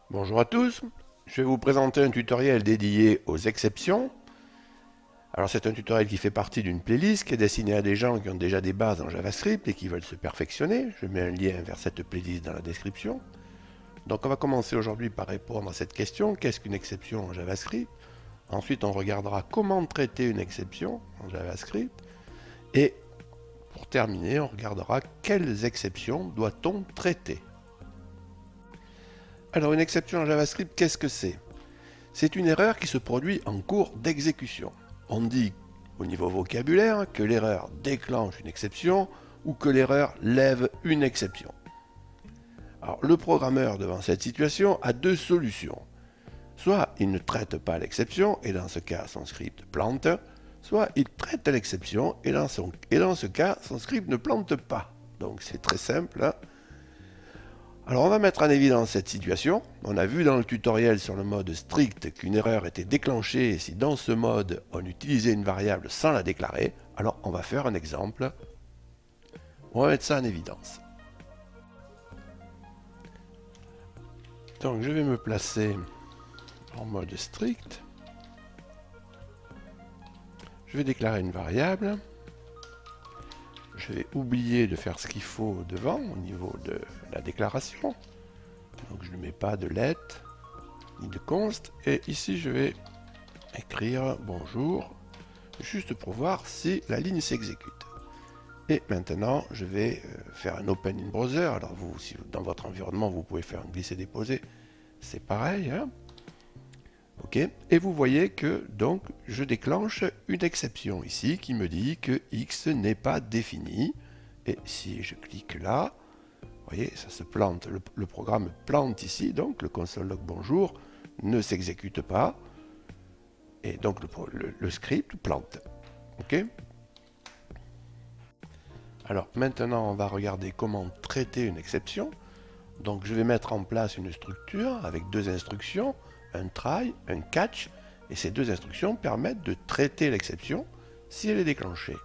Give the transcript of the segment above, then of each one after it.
Bonjour à tous, je vais vous présenter un tutoriel dédié aux exceptions. Alors c'est un tutoriel qui fait partie d'une playlist qui est destinée à des gens qui ont déjà des bases en JavaScript et qui veulent se perfectionner. Je mets un lien vers cette playlist dans la description. Donc on va commencer aujourd'hui par répondre à cette question, qu'est-ce qu'une exception en JavaScript? Ensuite on regardera comment traiter une exception en JavaScript. Et pour terminer, on regardera quelles exceptions doit-on traiter. Alors une exception en JavaScript, qu'est-ce que c'est? C'est une erreur qui se produit en cours d'exécution. On dit au niveau vocabulaire que l'erreur déclenche une exception ou que l'erreur lève une exception. Alors le programmeur devant cette situation a deux solutions. Soit il ne traite pas l'exception et dans ce cas son script plante, soit il traite l'exception et dans ce cas son script ne plante pas. Donc c'est très simple, hein. Alors on va mettre en évidence cette situation. On a vu dans le tutoriel sur le mode strict qu'une erreur était déclenchée si dans ce mode on utilisait une variable sans la déclarer. Alors on va faire un exemple. On va mettre ça en évidence. Donc je vais me placer en mode strict. Je vais déclarer une variable. Je vais oublier de faire ce qu'il faut devant au niveau de la déclaration. Donc je ne mets pas de let ni de const. Et ici je vais écrire bonjour juste pour voir si la ligne s'exécute. Et maintenant je vais faire un open in browser. Alors vous, si dans votre environnement vous pouvez faire un glisser-déposer, c'est pareil, hein. Ok, et vous voyez que donc je déclenche une exception ici qui me dit que x n'est pas défini. Et si je clique là, vous voyez, ça se plante, le programme plante ici, donc le console log bonjour ne s'exécute pas. Et donc le script plante. Ok. Alors maintenant on va regarder comment traiter une exception. Donc je vais mettre en place une structure avec deux instructions, un try, un catch, et ces deux instructions permettent de traiter l'exception si elle est déclenchée.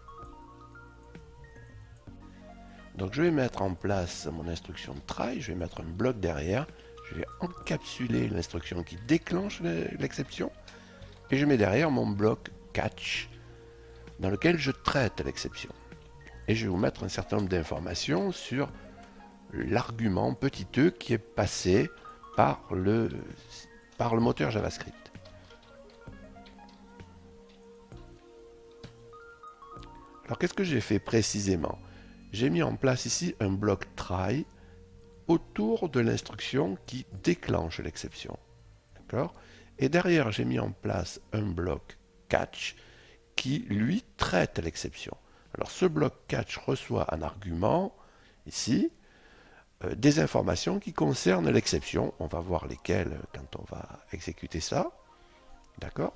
Donc je vais mettre en place mon instruction try, je vais mettre un bloc derrière, je vais encapsuler l'instruction qui déclenche l'exception, et je mets derrière mon bloc catch, dans lequel je traite l'exception. Et je vais vous mettre un certain nombre d'informations sur l'argument petit e qui est passé par le moteur JavaScript. Alors qu'est-ce que j'ai fait précisément? J'ai mis en place ici un bloc try autour de l'instruction qui déclenche l'exception. D'accord? Et derrière, j'ai mis en place un bloc catch qui, lui, traite l'exception. Alors ce bloc catch reçoit un argument, ici, des informations qui concernent l'exception. On va voir lesquelles quand on va exécuter ça. D'accord?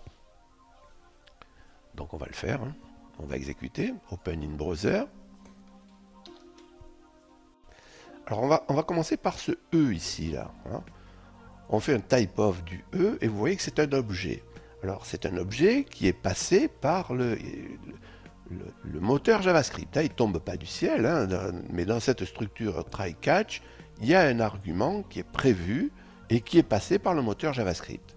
Donc on va le faire, hein. On va exécuter, open in browser. Alors on va commencer par ce E ici, là, hein. On fait un type of du E et vous voyez que c'est un objet. Alors c'est un objet qui est passé par le moteur JavaScript. Hein. Il ne tombe pas du ciel, hein, mais dans cette structure try-catch, il y a un argument qui est prévu et qui est passé par le moteur JavaScript.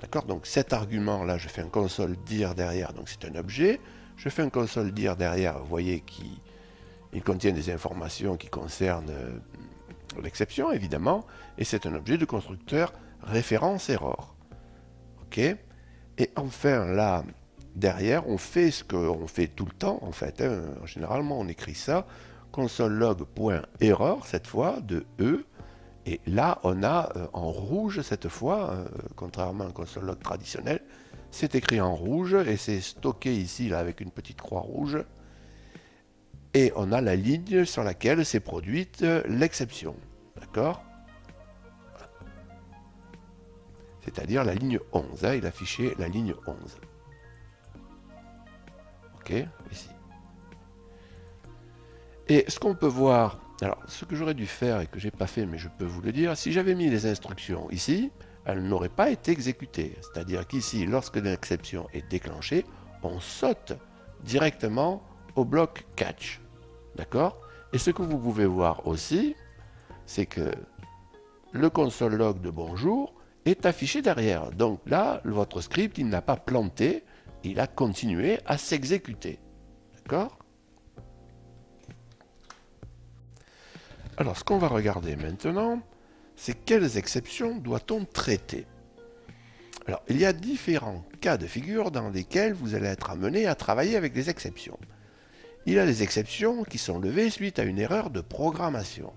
D'accord? Donc cet argument-là, je fais un console dir derrière, donc c'est un objet. Je fais un console dir derrière, vous voyez qu'il contient des informations qui concernent l'exception, évidemment, et c'est un objet de constructeur référence error. Ok? Et enfin, là, derrière, on fait ce qu'on fait tout le temps, en fait. Hein. Généralement, on écrit ça, console log.error, cette fois, de E, et là, on a en rouge, cette fois, contrairement à un console log traditionnel, c'est écrit en rouge, et c'est stocké ici, là, avec une petite croix rouge, et on a la ligne sur laquelle s'est produite l'exception. D'accord? C'est-à-dire la ligne 11. Hein, il affichait la ligne 11. Ok, ici. Et ce qu'on peut voir, alors ce que j'aurais dû faire et que j'ai pas fait, mais je peux vous le dire, si j'avais mis les instructions ici, elles n'auraient pas été exécutées. C'est-à-dire qu'ici, lorsque l'exception est déclenchée, on saute directement au bloc catch. D'accord? Et ce que vous pouvez voir aussi, c'est que le console log de bonjour est affiché derrière. Donc là, votre script, il n'a pas planté, il a continué à s'exécuter. D'accord? Alors, ce qu'on va regarder maintenant, c'est quelles exceptions doit-on traiter? Alors, il y a différents cas de figure dans lesquels vous allez être amené à travailler avec des exceptions. Il y a des exceptions qui sont levées suite à une erreur de programmation.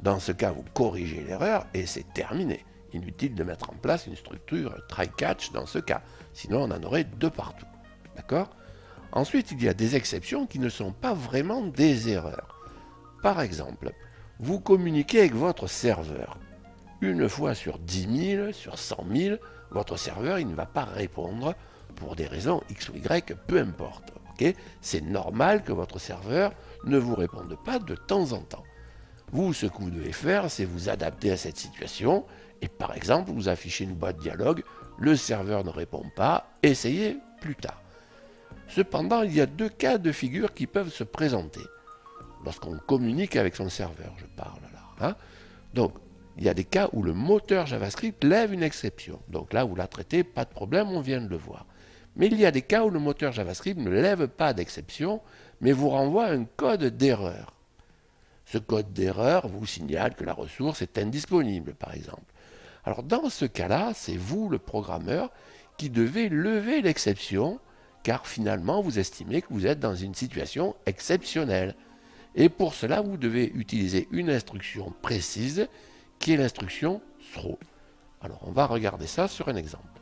Dans ce cas, vous corrigez l'erreur et c'est terminé. Inutile de mettre en place une structure try-catch dans ce cas, sinon on en aurait deux partout. D'accord? Ensuite, il y a des exceptions qui ne sont pas vraiment des erreurs. Par exemple, vous communiquez avec votre serveur. Une fois sur 10 000, sur 100 000, votre serveur il ne va pas répondre pour des raisons X ou Y, peu importe. Okay? C'est normal que votre serveur ne vous réponde pas de temps en temps. Vous, ce que vous devez faire, c'est vous adapter à cette situation et par exemple, vous affichez une boîte dialogue, le serveur ne répond pas, essayez plus tard. Cependant, il y a deux cas de figure qui peuvent se présenter. Lorsqu'on communique avec son serveur, je parle là. Hein? Donc, il y a des cas où le moteur JavaScript lève une exception. Donc là, vous la traitez, pas de problème, on vient de le voir. Mais il y a des cas où le moteur JavaScript ne lève pas d'exception, mais vous renvoie un code d'erreur. Ce code d'erreur vous signale que la ressource est indisponible, par exemple. Alors dans ce cas-là, c'est vous, le programmeur, qui devez lever l'exception, car finalement, vous estimez que vous êtes dans une situation exceptionnelle. Et pour cela, vous devez utiliser une instruction précise, qui est l'instruction throw. Alors, on va regarder ça sur un exemple.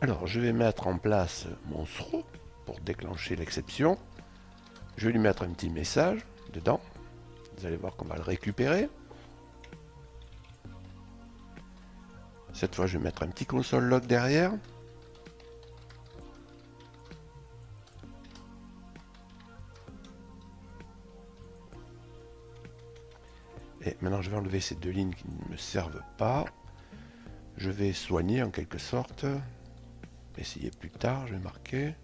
Alors, je vais mettre en place mon throw pour déclencher l'exception. Je vais lui mettre un petit message dedans. Vous allez voir qu'on va le récupérer. Cette fois, je vais mettre un petit console log derrière. Et maintenant, je vais enlever ces deux lignes qui ne me servent pas. Je vais soigner en quelque sorte. Essayer plus tard, je vais marquer.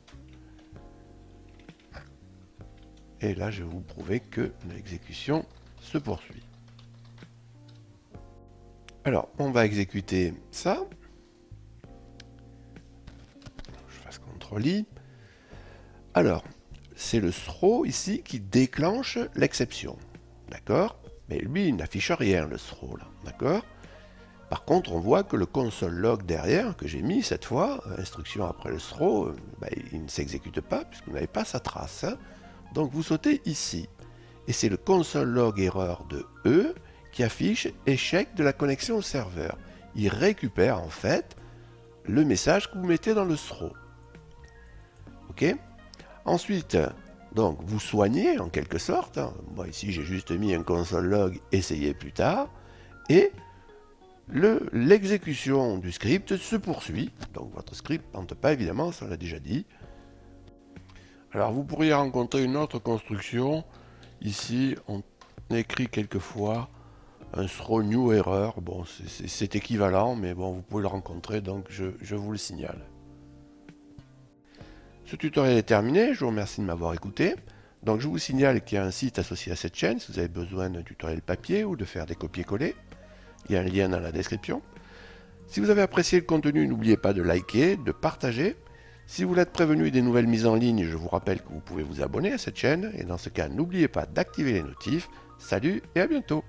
Et là, je vais vous prouver que l'exécution se poursuit. Alors, on va exécuter ça. Je fasse CTRL-I. Alors, c'est le throw ici qui déclenche l'exception. D'accord? Mais lui, il n'affiche rien, le throw, là. D'accord? Par contre, on voit que le console log derrière, que j'ai mis cette fois, instruction après le throw, il ne s'exécute pas, puisque vous n'avez pas sa trace. Hein? Donc, vous sautez ici. Et c'est le console log erreur de E qui affiche échec de la connexion au serveur. Il récupère, en fait, le message que vous mettez dans le throw. OK? Ensuite, donc, vous soignez en quelque sorte. Moi, ici, j'ai juste mis un console log, essayez plus tard. Et l'exécution du script se poursuit. Donc, votre script ne plante pas, évidemment, ça on l'a déjà dit. Alors, vous pourriez rencontrer une autre construction. Ici, on écrit quelquefois un throw new error. Bon, c'est équivalent, mais bon, vous pouvez le rencontrer, donc je vous le signale. Ce tutoriel est terminé, je vous remercie de m'avoir écouté. Donc je vous signale qu'il y a un site associé à cette chaîne si vous avez besoin d'un tutoriel papier ou de faire des copier-coller. Il y a un lien dans la description. Si vous avez apprécié le contenu, n'oubliez pas de liker, de partager. Si vous voulez être prévenu des nouvelles mises en ligne, je vous rappelle que vous pouvez vous abonner à cette chaîne. Et dans ce cas, n'oubliez pas d'activer les notifs. Salut et à bientôt!